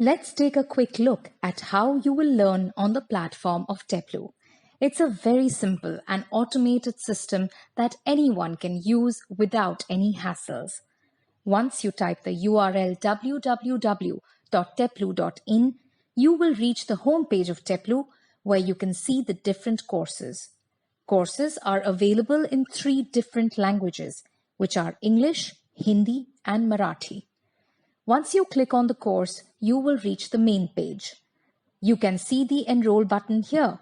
Let's take a quick look at how you will learn on the platform of Teplu. It's a very simple and automated system that anyone can use without any hassles. Once you type the URL www.teplu.in, you will reach the homepage of Teplu where you can see the different courses. Courses are available in 3 different languages, which are English, Hindi, and Marathi. Once you click on the course, you will reach the main page. You can see the Enroll button here,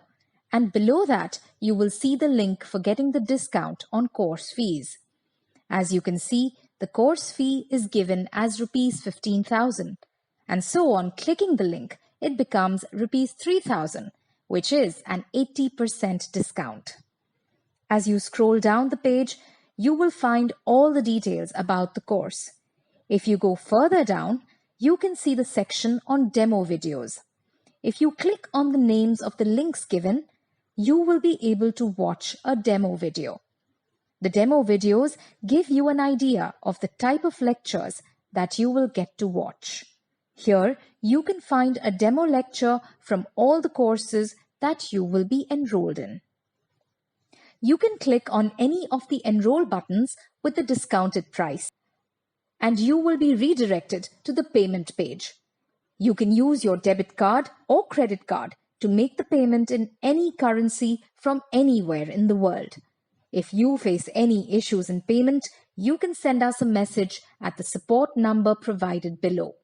and below that, you will see the link for getting the discount on course fees. As you can see, the course fee is given as Rs 15,000, and so on clicking the link, it becomes Rs 3,000, which is an 80% discount. As you scroll down the page, you will find all the details about the course. If you go further down, you can see the section on demo videos. If you click on the names of the links given, you will be able to watch a demo video. The demo videos give you an idea of the type of lectures that you will get to watch. Here, you can find a demo lecture from all the courses that you will be enrolled in. You can click on any of the enroll buttons with the discounted price, and you will be redirected to the payment page. You can use your debit card or credit card to make the payment in any currency from anywhere in the world. If you face any issues in payment, you can send us a message at the support number provided below.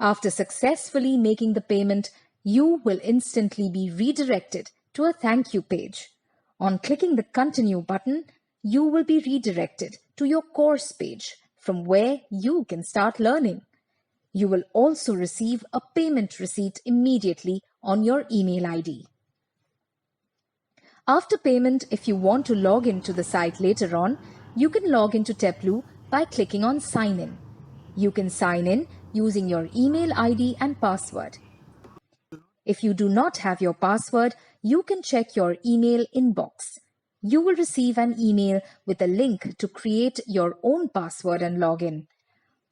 After successfully making the payment, you will instantly be redirected to a thank you page. On clicking the Continue button, you will be redirected to your course page, from where you can start learning. You will also receive a payment receipt immediately on your email ID. After payment, if you want to log into the site later on, you can log into Teplu by clicking on Sign In. You can sign in using your email ID and password. If you do not have your password, you can check your email inbox. You will receive an email with a link to create your own password and login.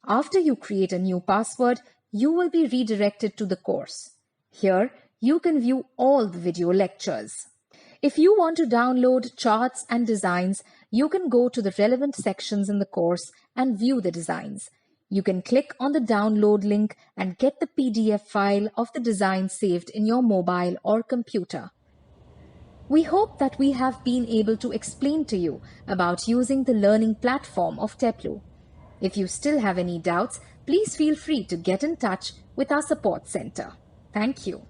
After you create a new password, you will be redirected to the course. Here, you can view all the video lectures. If you want to download charts and designs, you can go to the relevant sections in the course and view the designs. You can click on the download link and get the PDF file of the design saved in your mobile or computer. We hope that we have been able to explain to you about using the learning platform of Teplu. If you still have any doubts, please feel free to get in touch with our support center. Thank you.